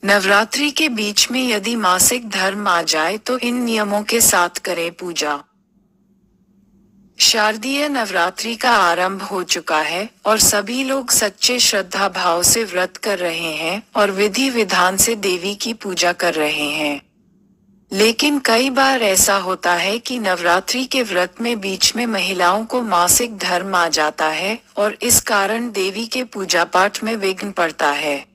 नवरात्रि के बीच में यदि मासिक धर्म आ जाए तो इन नियमों के साथ करें पूजा। शारदीय नवरात्रि का आरंभ हो चुका है और सभी लोग सच्चे श्रद्धा भाव से व्रत कर रहे हैं और विधि विधान से देवी की पूजा कर रहे हैं। लेकिन कई बार ऐसा होता है कि नवरात्रि के व्रत में बीच में महिलाओं को मासिक धर्म आ जाता है और इस कारण देवी के पूजा पाठ में विघ्न पड़ता है।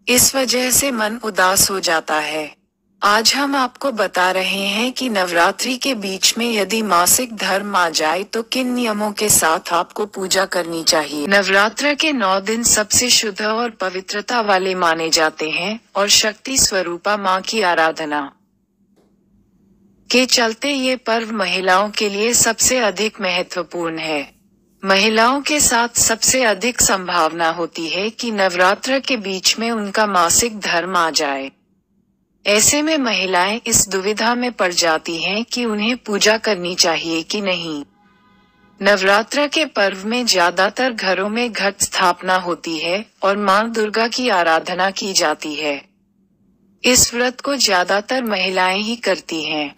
इस वजह से मन उदास हो जाता है। आज हम आपको बता रहे हैं कि नवरात्रि के बीच में यदि मासिक धर्म आ जाए तो किन नियमों के साथ आपको पूजा करनी चाहिए। नवरात्र के 9 दिन सबसे शुद्ध और पवित्रता वाले माने जाते हैं और शक्ति स्वरूपा माँ की आराधना के चलते ये पर्व महिलाओं के लिए सबसे अधिक महत्वपूर्ण है। महिलाओं के साथ सबसे अधिक संभावना होती है कि नवरात्र के बीच में उनका मासिक धर्म आ जाए। ऐसे में महिलाएं इस दुविधा में पड़ जाती हैं कि उन्हें पूजा करनी चाहिए कि नहीं। नवरात्र के पर्व में ज्यादातर घरों में घट स्थापना होती है और मां दुर्गा की आराधना की जाती है। इस व्रत को ज्यादातर महिलाएं ही करती हैं।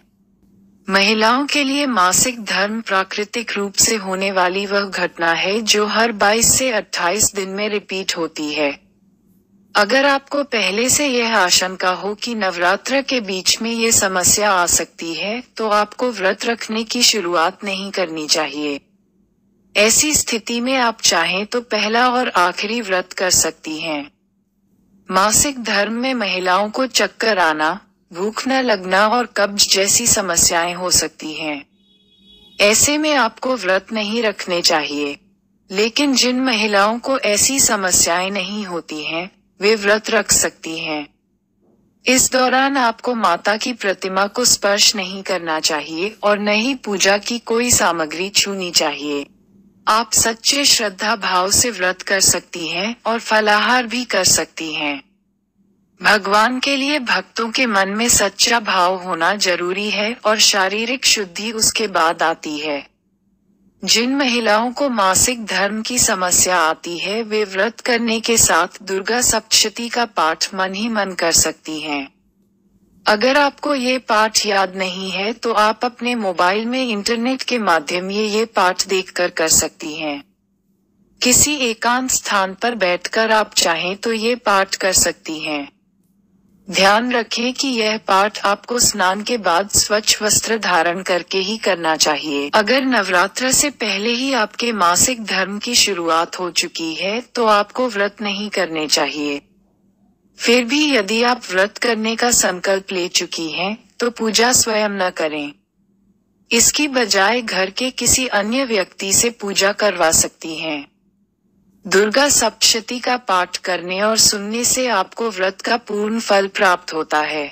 महिलाओं के लिए मासिक धर्म प्राकृतिक रूप से होने वाली वह घटना है जो हर 22 से 28 दिन में रिपीट होती है। अगर आपको पहले से यह आशंका हो कि नवरात्र के बीच में ये समस्या आ सकती है तो आपको व्रत रखने की शुरुआत नहीं करनी चाहिए। ऐसी स्थिति में आप चाहें तो पहला और आखिरी व्रत कर सकती हैं। मासिक धर्म में महिलाओं को चक्कर आना, भूख न लगना और कब्ज जैसी समस्याएं हो सकती हैं। ऐसे में आपको व्रत नहीं रखने चाहिए। लेकिन जिन महिलाओं को ऐसी समस्याएं नहीं होती हैं, वे व्रत रख सकती हैं। इस दौरान आपको माता की प्रतिमा को स्पर्श नहीं करना चाहिए और न ही पूजा की कोई सामग्री छूनी चाहिए। आप सच्चे श्रद्धा भाव से व्रत कर सकती हैं और फलाहार भी कर सकती हैं। भगवान के लिए भक्तों के मन में सच्चा भाव होना जरूरी है और शारीरिक शुद्धि उसके बाद आती है। जिन महिलाओं को मासिक धर्म की समस्या आती है वे व्रत करने के साथ दुर्गा सप्तशती का पाठ मन ही मन कर सकती हैं। अगर आपको ये पाठ याद नहीं है तो आप अपने मोबाइल में इंटरनेट के माध्यम ये पाठ देखकर कर सकती हैं। किसी एकांत स्थान पर बैठकर आप चाहें तो ये पाठ कर सकती हैं। ध्यान रखें कि यह पाठ आपको स्नान के बाद स्वच्छ वस्त्र धारण करके ही करना चाहिए। अगर नवरात्र से पहले ही आपके मासिक धर्म की शुरुआत हो चुकी है तो आपको व्रत नहीं करने चाहिए। फिर भी यदि आप व्रत करने का संकल्प ले चुकी हैं, तो पूजा स्वयं न करें। इसकी बजाय घर के किसी अन्य व्यक्ति से पूजा करवा सकती हैं। दुर्गा सप्तशती का पाठ करने और सुनने से आपको व्रत का पूर्ण फल प्राप्त होता है।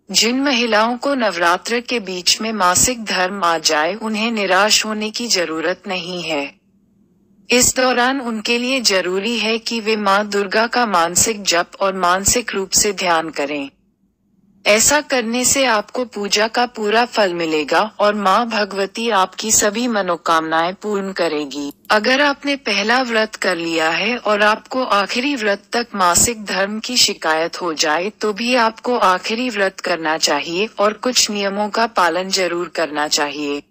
जिन महिलाओं को नवरात्र के बीच में मासिक धर्म आ जाए उन्हें निराश होने की जरूरत नहीं है। इस दौरान उनके लिए जरूरी है कि वे मां दुर्गा का मानसिक जप और मानसिक रूप से ध्यान करें। ऐसा करने से आपको पूजा का पूरा फल मिलेगा और मां भगवती आपकी सभी मनोकामनाएं पूर्ण करेगी। अगर आपने पहला व्रत कर लिया है और आपको आखिरी व्रत तक मासिक धर्म की शिकायत हो जाए तो भी आपको आखिरी व्रत करना चाहिए और कुछ नियमों का पालन जरूर करना चाहिए।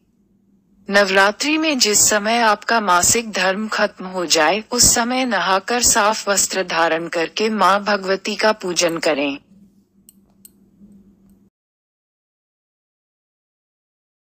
नवरात्रि में जिस समय आपका मासिक धर्म खत्म हो जाए उस समय नहाकर साफ वस्त्र धारण करके मां भगवती का पूजन करें।